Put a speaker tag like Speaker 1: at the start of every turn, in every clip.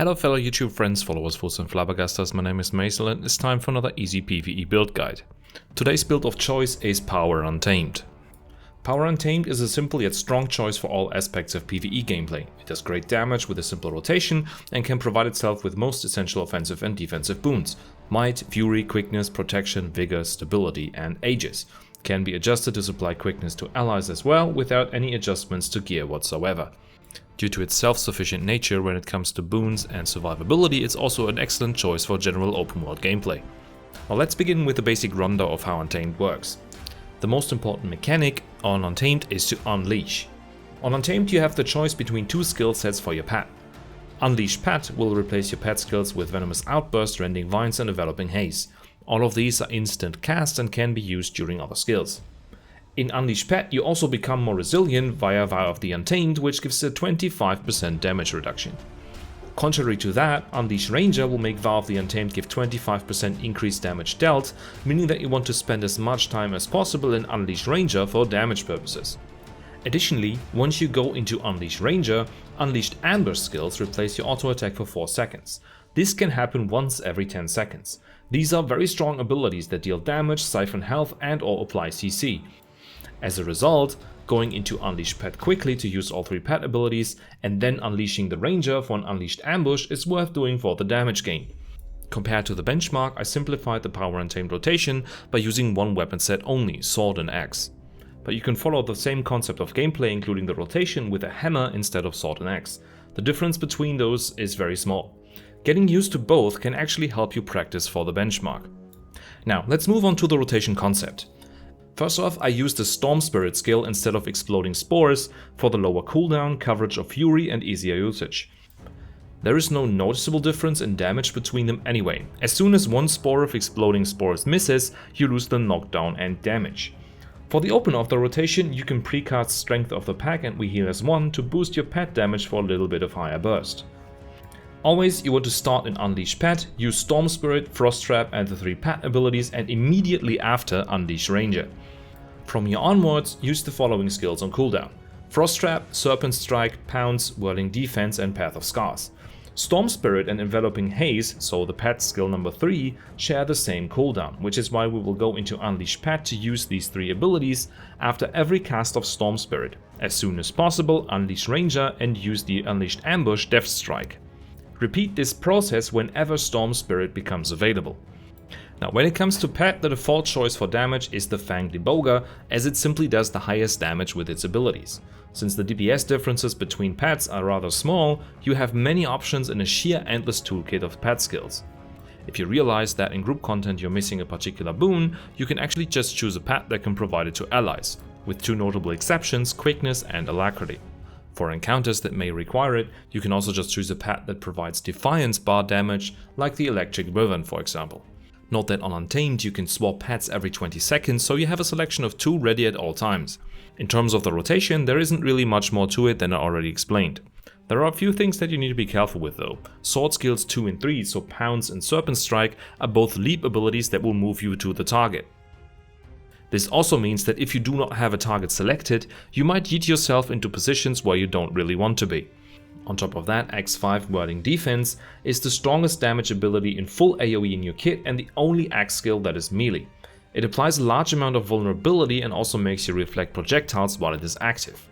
Speaker 1: Hello fellow YouTube friends, followers, fools and flabbergastas, my name is Maisel and it's time for another easy PvE build guide. Today's build of choice is Power Untamed. Power Untamed is a simple yet strong choice for all aspects of PvE gameplay. It does great damage with a simple rotation and can provide itself with most essential offensive and defensive boons. Might, Fury, Quickness, Protection, Vigor, Stability and Aegis. Can be adjusted to supply quickness to allies as well without any adjustments to gear whatsoever. Due to its self-sufficient nature when it comes to boons and survivability, it's also an excellent choice for general open world gameplay. Now let's begin with a basic rundown of how Untamed works. The most important mechanic on Untamed is to unleash. On Untamed you have the choice between two skill sets for your pet. Unleash Pet will replace your pet skills with Venomous Outburst, Rending Vines and Enveloping Haze. All of these are instant casts and can be used during other skills. In Unleash Pet you also become more resilient via Vow of the Untamed, which gives a 25% damage reduction. Contrary to that, Unleash Ranger will make Vow of the Untamed give 25% increased damage dealt, meaning that you want to spend as much time as possible in Unleash Ranger for damage purposes. Additionally, once you go into Unleash Ranger, Unleashed Ambush skills replace your auto attack for 4 seconds. This can happen once every 10 seconds. These are very strong abilities that deal damage, siphon health and or apply CC. As a result, going into Unleash Pet quickly to use all 3 pet abilities and then unleashing the Ranger for an Unleashed Ambush is worth doing for the damage gain. Compared to the benchmark, I simplified the Power Untamed rotation by using one weapon set only, Sword and Axe. But you can follow the same concept of gameplay, including the rotation, with a hammer instead of Sword and Axe. The difference between those is very small. Getting used to both can actually help you practice for the benchmark. Now let's move on to the rotation concept. First off, I used the Storm Spirit skill instead of Exploding Spores for the lower cooldown, coverage of Fury and easier usage. There is no noticeable difference in damage between them anyway. As soon as one spore of Exploding Spores misses, you lose the knockdown and damage. For the opener of the rotation, you can precast Strength of the Pack and We Heal as 1 to boost your pet damage for a little bit of higher burst. Always you want to start in Unleash Pet, use Storm Spirit, Frost Trap and the 3 pet abilities and immediately after Unleash Ranger. From here onwards, use the following skills on cooldown: Frost Trap, Serpent Strike, Pounce, Whirling Defense and Path of Scars. Storm Spirit and Enveloping Haze, so the pet skill number 3, share the same cooldown, which is why we will go into Unleash Pet to use these 3 abilities after every cast of Storm Spirit. As soon as possible, Unleash Ranger and use the Unleashed Ambush Death Strike. Repeat this process whenever Storm Spirit becomes available. Now when it comes to pet, the default choice for damage is the Fanged Deboga, as it simply does the highest damage with its abilities. Since the DPS differences between pets are rather small, you have many options in a sheer endless toolkit of pet skills. If you realize that in group content you're missing a particular boon, you can actually just choose a pet that can provide it to allies, with 2 notable exceptions, Quickness and Alacrity. For encounters that may require it, you can also just choose a pet that provides Defiance bar damage, like the Electric Wyvern for example. Note that on Untamed you can swap pets every 20 seconds, so you have a selection of 2 ready at all times. In terms of the rotation, there isn't really much more to it than I already explained. There are a few things that you need to be careful with though. Sword skills 2 and 3, so Pounce and Serpent Strike, are both leap abilities that will move you to the target. This also means that if you do not have a target selected, you might yeet yourself into positions where you don't really want to be. On top of that, X5 Whirling Defense is the strongest damage ability in full AoE in your kit and the only axe skill that is melee. It applies a large amount of vulnerability and also makes you reflect projectiles while it is active.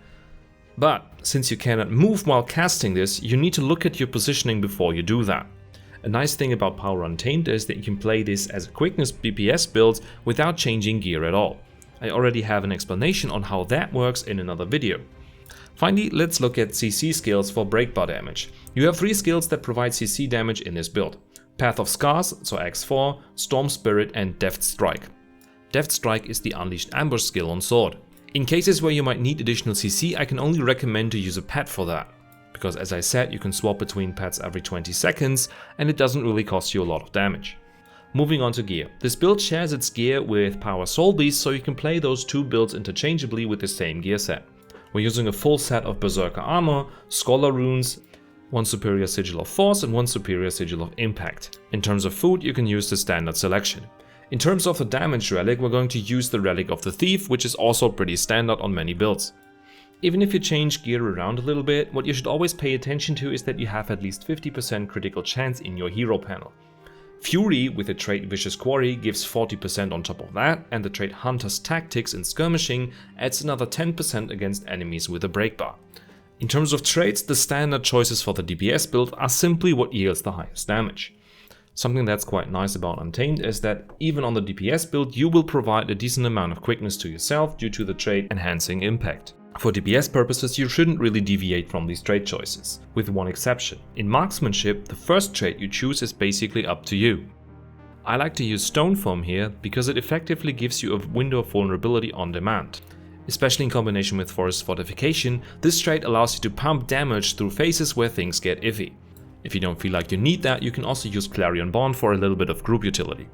Speaker 1: But since you cannot move while casting this, you need to look at your positioning before you do that. A nice thing about Power Untamed is that you can play this as a Quickness DPS build without changing gear at all. I already have an explanation on how that works in another video. Finally, let's look at CC skills for breakbar damage. You have 3 skills that provide CC damage in this build: Path of Scars, so X4, Storm Spirit and Deft Strike. Deft Strike is the Unleashed Ambush skill on Sword. In cases where you might need additional CC, I can only recommend to use a pet for that, because as I said, you can swap between pets every 20 seconds and it doesn't really cost you a lot of damage. Moving on to gear. This build shares its gear with Power Soul Beast, so you can play those 2 builds interchangeably with the same gear set. We're using a full set of Berserker armor, Scholar runes, 1 superior Sigil of Force and 1 superior Sigil of Impact. In terms of food, you can use the standard selection. In terms of the damage relic, we're going to use the Relic of the Thief, which is also pretty standard on many builds. Even if you change gear around a little bit, what you should always pay attention to is that you have at least 50% critical chance in your hero panel. Fury with the trait Vicious Quarry gives 40% on top of that, and the trait Hunter's Tactics in Skirmishing adds another 10% against enemies with a break bar. In terms of traits, the standard choices for the DPS build are simply what yields the highest damage. Something that's quite nice about Untamed is that even on the DPS build you will provide a decent amount of quickness to yourself due to the trait Enhancing Impact. For DPS purposes you shouldn't really deviate from these trait choices, with one exception. In Marksmanship, the first trait you choose is basically up to you. I like to use Stone Form here because it effectively gives you a window of vulnerability on demand. Especially in combination with Forest Fortification, this trait allows you to pump damage through phases where things get iffy. If you don't feel like you need that, you can also use Clarion Bond for a little bit of group utility.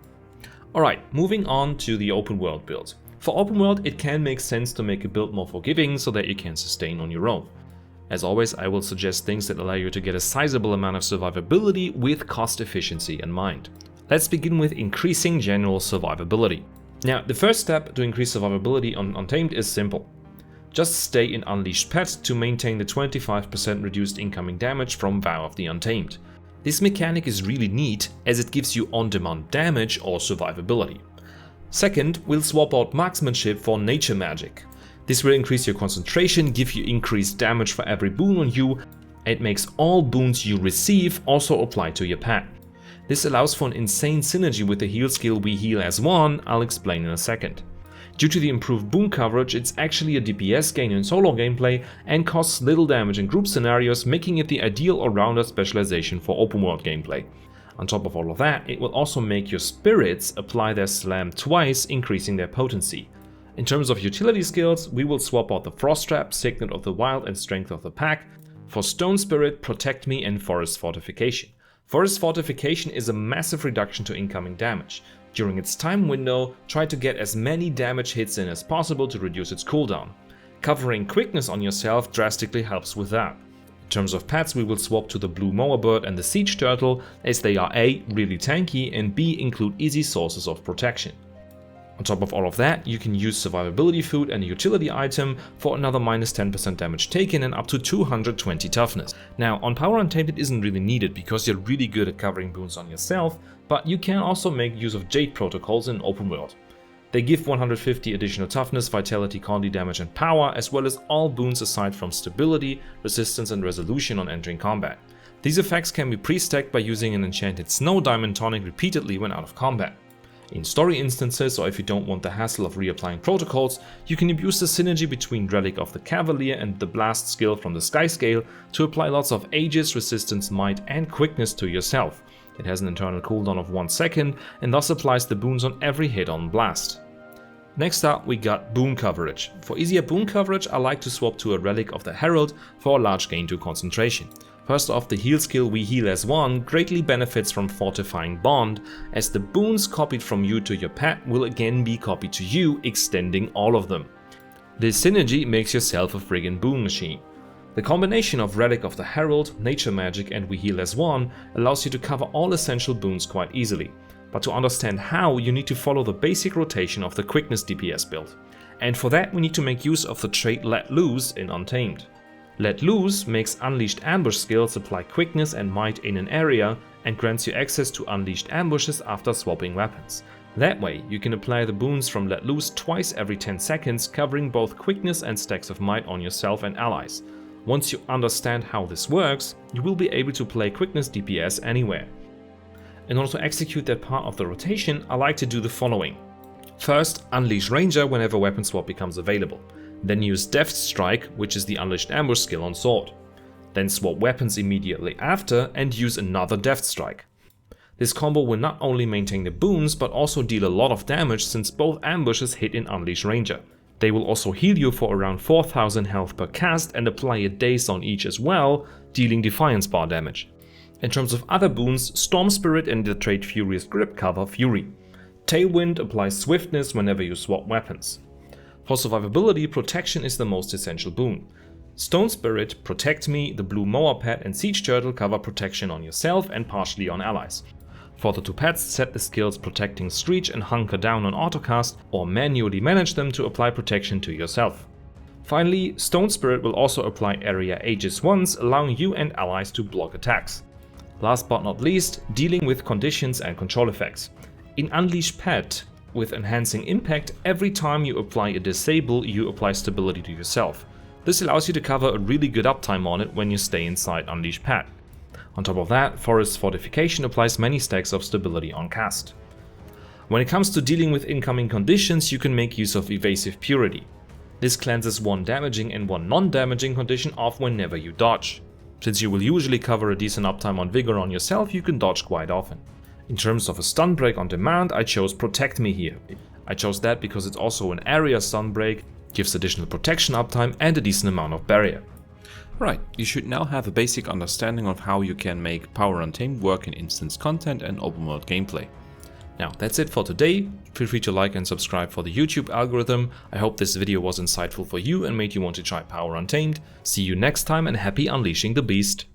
Speaker 1: Alright, moving on to the open world build. For open world, it can make sense to make a build more forgiving so that you can sustain on your own. As always, I will suggest things that allow you to get a sizable amount of survivability with cost efficiency in mind. Let's begin with increasing general survivability. Now, the first step to increase survivability on Untamed is simple. Just stay in Unleashed Pet to maintain the 25% reduced incoming damage from Vow of the Untamed. This mechanic is really neat as it gives you on-demand damage or survivability. Second, we'll swap out Marksmanship for Nature Magic. This will increase your concentration, give you increased damage for every boon on you, and it makes all boons you receive also apply to your pet. This allows for an insane synergy with the heal skill We Heal as One, I'll explain in a second. Due to the improved boon coverage, it's actually a DPS gain in solo gameplay and costs little damage in group scenarios, making it the ideal all-rounder specialization for open world gameplay. On top of all of that, it will also make your spirits apply their slam twice, increasing their potency. In terms of utility skills, we will swap out the Frost Trap, Signet of the Wild and Strength of the Pack for Stone Spirit, Protect Me and Forest Fortification. Forest Fortification is a massive reduction to incoming damage. During its time window, try to get as many damage hits in as possible to reduce its cooldown. Covering Quickness on yourself drastically helps with that. In terms of pets, we will swap to the Blue Mower Bird and the Siege Turtle, as they are A, really tanky, and B, include easy sources of protection. On top of all of that, you can use survivability food and a utility item for another minus 10% damage taken and up to 220 toughness. Now, on Power Untamed it isn't really needed because you're really good at covering boons on yourself, but you can also make use of Jade protocols in open world. They give 150 additional toughness, vitality, condi damage and power, as well as all boons aside from stability, resistance and resolution on entering combat. These effects can be pre-stacked by using an enchanted Snow Diamond tonic repeatedly when out of combat. In story instances, or if you don't want the hassle of reapplying protocols, you can abuse the synergy between Relic of the Cavalier and the Blast skill from the Sky Scale to apply lots of Aegis, Resistance, Might and Quickness to yourself. It has an internal cooldown of 1 second and thus applies the boons on every hit on Blast. Next up we got boon coverage. For easier boon coverage I like to swap to a Relic of the Herald for a large gain to concentration. First off, the heal skill We Heal as One greatly benefits from Fortifying Bond, as the boons copied from you to your pet will again be copied to you, extending all of them. This synergy makes yourself a friggin' boon machine. The combination of Relic of the Herald, Nature Magic and We Heal as One allows you to cover all essential boons quite easily. But to understand how, you need to follow the basic rotation of the Quickness DPS build. And for that we need to make use of the trait Let Loose in Untamed. Let Loose makes Unleashed Ambush skills apply Quickness and Might in an area and grants you access to Unleashed Ambushes after swapping weapons. That way you can apply the boons from Let Loose twice every 10 seconds, covering both Quickness and stacks of Might on yourself and allies. Once you understand how this works, you will be able to play Quickness DPS anywhere. In order to execute that part of the rotation, I like to do the following. First, unleash Ranger whenever weapon swap becomes available. Then use Deft Strike, which is the Unleashed Ambush skill on Sword. Then swap weapons immediately after and use another Deft Strike. This combo will not only maintain the boons, but also deal a lot of damage since both ambushes hit in Unleash Ranger. They will also heal you for around 4000 health per cast and apply a Daze on each as well, dealing Defiance bar damage. In terms of other boons, Storm Spirit and the trait Furious Grip cover Fury. Tailwind applies Swiftness whenever you swap weapons. For survivability, Protection is the most essential boon. Stone Spirit, Protect Me, the Blue Mower Pet and Siege Turtle cover protection on yourself and partially on allies. For the two pets, set the skills Protecting Screech and Hunker Down on autocast or manually manage them to apply protection to yourself. Finally, Stone Spirit will also apply area Aegis once, allowing you and allies to block attacks. Last but not least, dealing with conditions and control effects. In Unleash Pet, with Enhancing Impact, every time you apply a disable, you apply stability to yourself. This allows you to cover a really good uptime on it when you stay inside Unleash Pet. On top of that, Forest Fortification applies many stacks of stability on cast. When it comes to dealing with incoming conditions, you can make use of Evasive Purity. This cleanses one damaging and one non-damaging condition off whenever you dodge. Since you will usually cover a decent uptime on Vigor on yourself, you can dodge quite often. In terms of a stun break on demand, I chose Protect Me here. I chose that because it's also an area stun break, gives additional protection uptime and a decent amount of barrier.
Speaker 2: Right, you should now have a basic understanding of how you can make Power Untamed work in instance content and open world gameplay.
Speaker 1: Now that's it for today. Feel free to like and subscribe for the YouTube algorithm. I hope this video was insightful for you and made you want to try Power Untamed. See you next time and happy unleashing the beast!